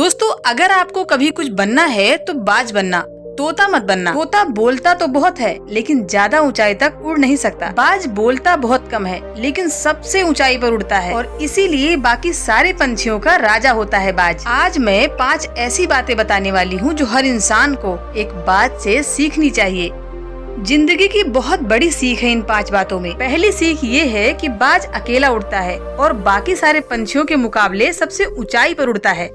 दोस्तों, अगर आपको कभी कुछ बनना है तो बाज बनना, तोता मत बनना। तोता बोलता तो बहुत है लेकिन ज्यादा ऊंचाई तक उड़ नहीं सकता। बाज बोलता बहुत कम है लेकिन सबसे ऊंचाई पर उड़ता है और इसीलिए बाकी सारे पंछियों का राजा होता है बाज। आज मैं 5 ऐसी बातें बताने वाली हूँ जो हर इंसान को एक बाज से सीखनी चाहिए। जिंदगी की बहुत बड़ी सीख है इन 5 बातों में। पहली सीख ये है कि बाज अकेला उड़ता है और बाकी सारे पंछियों के मुकाबले सबसे ऊंचाई पर उड़ता है।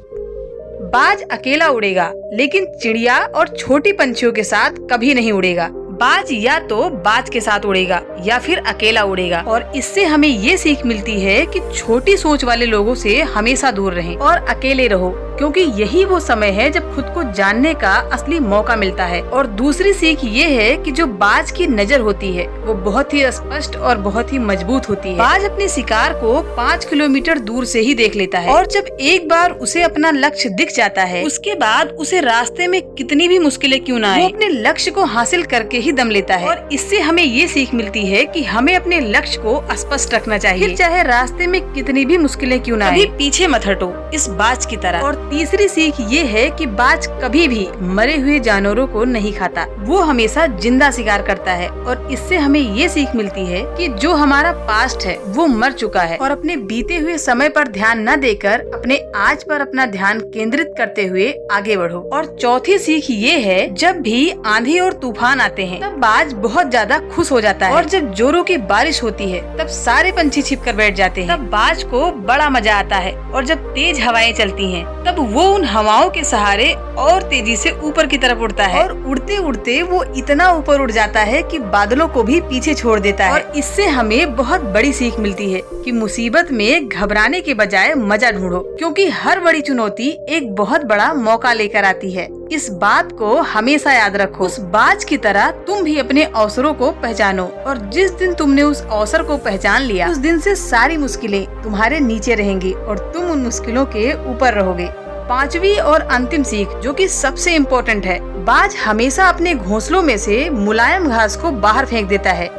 बाज अकेला उड़ेगा लेकिन चिड़िया और छोटी पंछियों के साथ कभी नहीं उड़ेगा। बाज या तो बाज के साथ उड़ेगा या फिर अकेला उड़ेगा और इससे हमें ये सीख मिलती है कि छोटी सोच वाले लोगों से हमेशा दूर रहें और अकेले रहो, क्योंकि यही वो समय है जब खुद को जानने का असली मौका मिलता है। और दूसरी सीख ये है कि जो बाज की नजर होती है वो बहुत ही स्पष्ट और बहुत ही मजबूत होती है। बाज अपने शिकार को 5 किलोमीटर दूर से ही देख लेता है और जब एक बार उसे अपना लक्ष्य दिख जाता है उसके बाद उसे रास्ते में कितनी भी मुश्किलें क्यों ना आए, वो अपने लक्ष्य को हासिल करके ही दम लेता है। और इससे हमें ये सीख मिलती है कि हमें अपने लक्ष्य को स्पष्ट रखना चाहिए, फिर चाहे रास्ते में कितनी भी मुश्किलें क्यों ना आए, पीछे मत हटो इस बाज की तरह। और तीसरी सीख ये है कि बाज कभी भी मरे हुए जानवरों को नहीं खाता, वो हमेशा जिंदा शिकार करता है। और इससे हमें ये सीख मिलती है कि जो हमारा पास्ट है वो मर चुका है और अपने बीते हुए समय पर ध्यान न देकर अपने आज पर अपना ध्यान केंद्रित करते हुए आगे बढ़ो। और चौथी सीख ये है, जब भी आंधी और तूफान आते हैं तब बाज बहुत ज्यादा खुश हो जाता है और जब जोरों की बारिश होती है तब सारे पंछी छिपकर बैठ जाते हैं। तब बाज को बड़ा मजा आता है और जब तेज हवाएं चलती हैं तब वो उन हवाओं के सहारे और तेजी से ऊपर की तरफ उड़ता है और उड़ते उड़ते वो इतना ऊपर उड़ जाता है कि बादलों को भी पीछे छोड़ देता है। और इससे हमें बहुत बड़ी सीख मिलती है कि मुसीबत में घबराने के बजाय मजा ढूंढो, क्योंकि हर बड़ी चुनौती एक बहुत बड़ा मौका लेकर आती है। इस बात को हमेशा याद रखो। उस बाज की तरह तुम भी अपने अवसरों को पहचानो और जिस दिन तुमने उस अवसर को पहचान लिया उस दिन से सारी मुश्किलें तुम्हारे नीचे रहेंगी और तुम उन मुश्किलों के ऊपर रहोगे। 5वीं और अंतिम सीख जो कि सबसे इम्पोर्टेंट है, बाज हमेशा अपने घोंसलों में से मुलायम घास को बाहर फेंक देता है,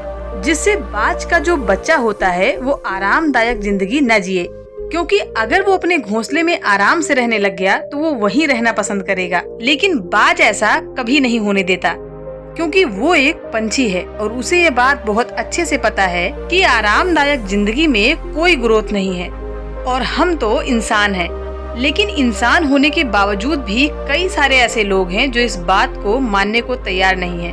जिससे बाज का जो बच्चा होता है वो आरामदायक जिंदगी न जिए, क्योंकि अगर वो अपने घोंसले में आराम से रहने लग गया तो वो वहीं रहना पसंद करेगा। लेकिन बाज ऐसा कभी नहीं होने देता, क्योंकि वो एक पंछी है और उसे ये बात बहुत अच्छे से पता है कि आरामदायक जिंदगी में कोई ग्रोथ नहीं है। और हम तो इंसान हैं, लेकिन इंसान होने के बावजूद भी कई सारे ऐसे लोग हैं जो इस बात को मानने को तैयार नहीं है।